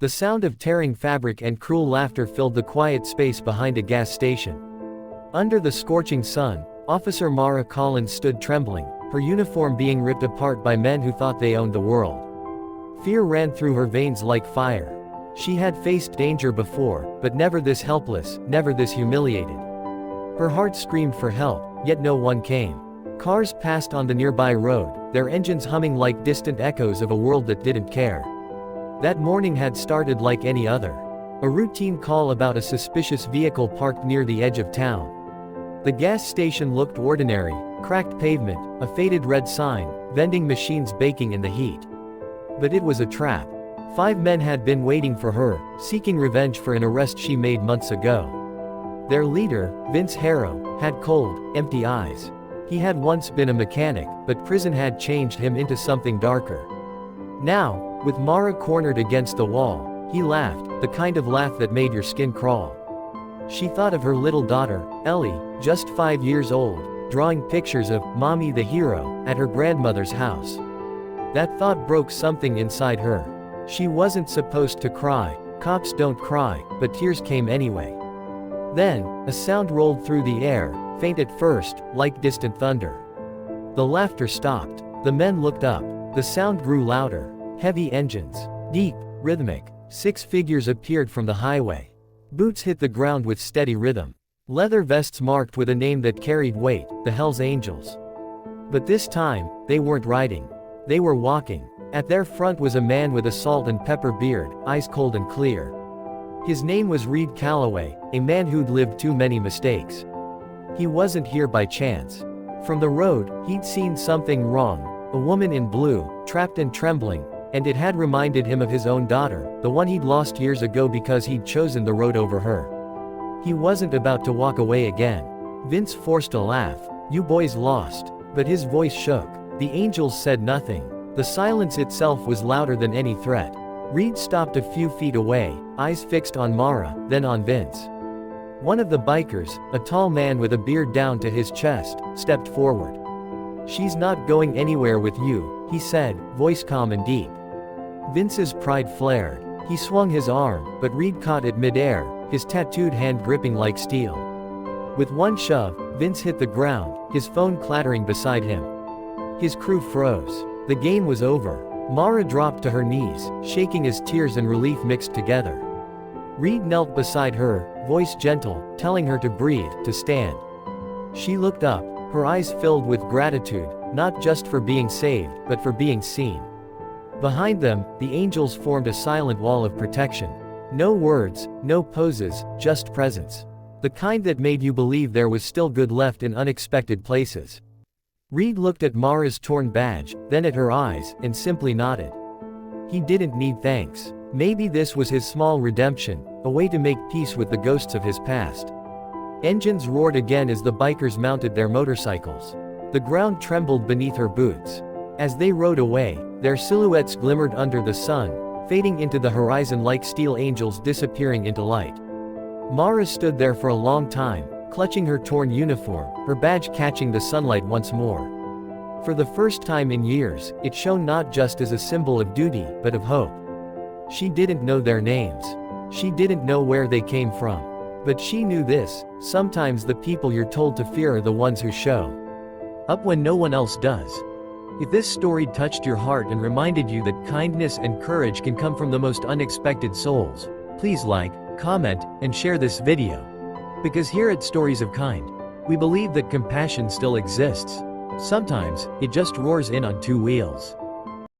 The sound of tearing fabric and cruel laughter filled the quiet space behind a gas station. Under the scorching sun, Officer Mara Collins stood trembling, her uniform being ripped apart by men who thought they owned the world. Fear ran through her veins like fire. She had faced danger before, but never this helpless, never this humiliated. Her heart screamed for help, yet no one came. Cars passed on the nearby road, their engines humming like distant echoes of a world that didn't care. That morning had started like any other. A routine call about a suspicious vehicle parked near the edge of town. The gas station looked ordinary: cracked pavement, a faded red sign, vending machines baking in the heat. But it was a trap. 5 men had been waiting for her, seeking revenge for an arrest she made months ago. Their leader, Vince Harrow, had cold, empty eyes. He had once been a mechanic, but prison had changed him into something darker. Now, with Mara cornered against the wall, he laughed, the kind of laugh that made your skin crawl. She thought of her little daughter, Ellie, just 5 years old, drawing pictures of Mommy the hero at her grandmother's house. That thought broke something inside her. She wasn't supposed to cry. Cops don't cry, but tears came anyway. Then, a sound rolled through the air, faint at first, like distant thunder. The laughter stopped. The men looked up. The sound grew louder. Heavy engines. Deep, rhythmic. 6 figures appeared from the highway. Boots hit the ground with steady rhythm. Leather vests marked with a name that carried weight, the Hells Angels. But this time, they weren't riding. They were walking. At their front was a man with a salt and pepper beard, eyes cold and clear. His name was Reed Calloway, a man who'd lived too many mistakes. He wasn't here by chance. From the road, he'd seen something wrong, a woman in blue, trapped and trembling, and it had reminded him of his own daughter, the one he'd lost years ago because he'd chosen the road over her. He wasn't about to walk away again. Vince forced a laugh. "You boys lost." But his voice shook. The angels said nothing. The silence itself was louder than any threat. Reed stopped a few feet away, eyes fixed on Mara, then on Vince. One of the bikers, a tall man with a beard down to his chest, stepped forward. "She's not going anywhere with you," he said, voice calm and deep. Vince's pride flared. He swung his arm, but Reed caught it mid-air, his tattooed hand gripping like steel. With one shove, Vince hit the ground, his phone clattering beside him. His crew froze. The game was over. Mara dropped to her knees, shaking as tears and relief mixed together. Reed knelt beside her, voice gentle, telling her to breathe, to stand. She looked up, her eyes filled with gratitude, not just for being saved, but for being seen. Behind them, the angels formed a silent wall of protection. No words, no poses, just presence. The kind that made you believe there was still good left in unexpected places. Reed looked at Mara's torn badge, then at her eyes, and simply nodded. He didn't need thanks. Maybe this was his small redemption, a way to make peace with the ghosts of his past. Engines roared again as the bikers mounted their motorcycles. The ground trembled beneath her boots. As they rode away, their silhouettes glimmered under the sun, fading into the horizon like steel angels disappearing into light. Mara stood there for a long time, clutching her torn uniform, her badge catching the sunlight once more. For the first time in years, it shone not just as a symbol of duty, but of hope. She didn't know their names. She didn't know where they came from. But she knew this: sometimes the people you're told to fear are the ones who show up when no one else does. If this story touched your heart and reminded you that kindness and courage can come from the most unexpected souls, please like, comment, and share this video. Because here at Stories of Kind, we believe that compassion still exists. Sometimes, it just roars in on 2 wheels.